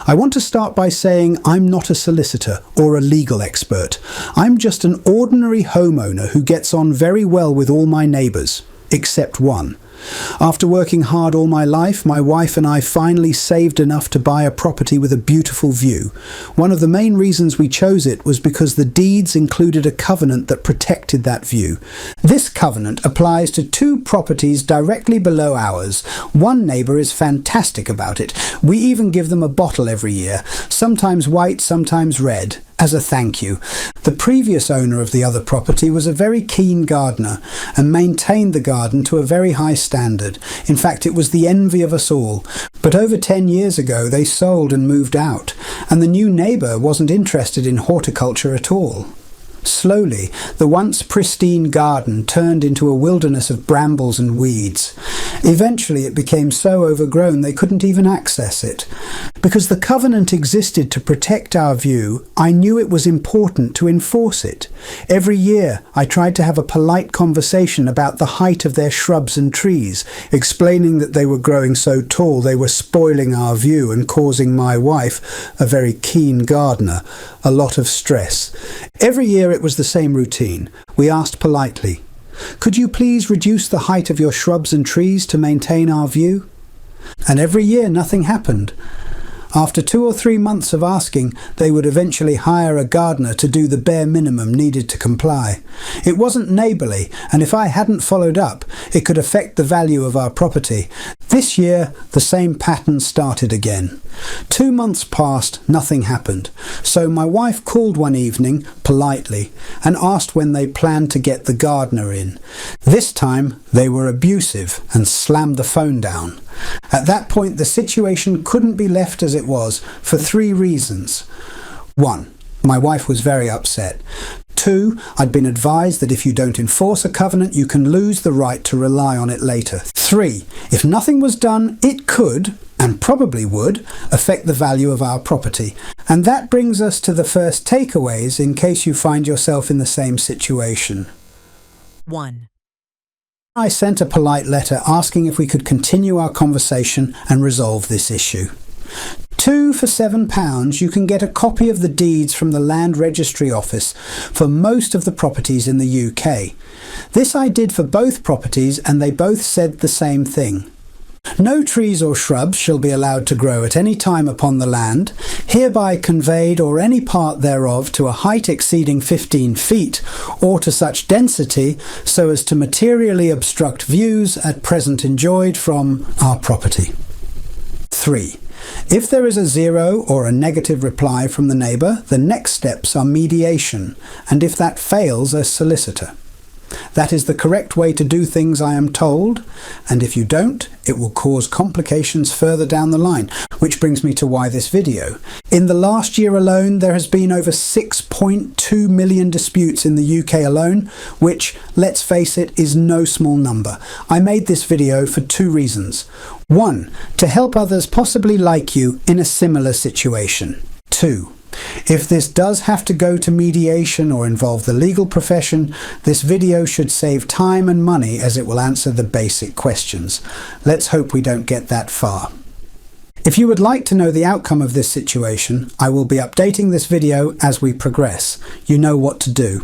I want to start by saying I'm not a solicitor or a legal expert. I'm just an ordinary homeowner who gets on very well with all my neighbours, except one. After working hard all my life, my wife and I finally saved enough to buy a property with a beautiful view. One of the main reasons we chose it was because the deeds included a covenant that protected that view. This covenant applies to two properties directly below ours. One neighbour is fantastic about it. We even give them a bottle every year, sometimes white, sometimes red, as a thank you. The previous owner of the other property was a very keen gardener and maintained the garden to a very high standard. In fact, it was the envy of us all. But over 10 years ago, they sold and moved out, and the new neighbour wasn't interested in horticulture at all. Slowly, the once pristine garden turned into a wilderness of brambles and weeds. Eventually, it became so overgrown they couldn't even access it. Because the covenant existed to protect our view, I knew it was important to enforce it. Every year, I tried to have a polite conversation about the height of their shrubs and trees, explaining that they were growing so tall they were spoiling our view and causing my wife, a very keen gardener, a lot of stress. Every year it was the same routine. We asked politely, "Could you please reduce the height of your shrubs and trees to maintain our view?" And every year nothing happened. After 2 or 3 months of asking, they would eventually hire a gardener to do the bare minimum needed to comply. It wasn't neighbourly, and if I hadn't followed up, it could affect the value of our property. This year, the same pattern started again. 2 months passed, nothing happened. So my wife called one evening, politely, and asked when they planned to get the gardener in. This time, they were abusive and slammed the phone down. At that point, the situation couldn't be left as it was for 3 reasons. 1. My wife was very upset. 2. I'd been advised that if you don't enforce a covenant, you can lose the right to rely on it later. 3. If nothing was done, it could, and probably would, affect the value of our property. And that brings us to the first takeaways in case you find yourself in the same situation. 1. I sent a polite letter asking if we could continue our conversation and resolve this issue. 2, for £7, you can get a copy of the deeds from the Land Registry Office for most of the properties in the UK. This I did for both properties, and they both said the same thing. No trees or shrubs shall be allowed to grow at any time upon the land, hereby conveyed or any part thereof to a height exceeding 15 feet, or to such density so as to materially obstruct views at present enjoyed from our property. 3. If there is a 0 or a negative reply from the neighbour, the next steps are mediation, and if that fails, a solicitor. That is the correct way to do things, I am told, and if you don't, it will cause complications further down the line, which brings me to why this video. In the last year alone, there has been over 6.2 million disputes in the UK alone, which, let's face it, is no small number. I made this video for 2 reasons. 1. To help others possibly like you in a similar situation. 2. If this does have to go to mediation or involve the legal profession, this video should save time and money as it will answer the basic questions. Let's hope we don't get that far. If you would like to know the outcome of this situation, I will be updating this video as we progress. You know what to do.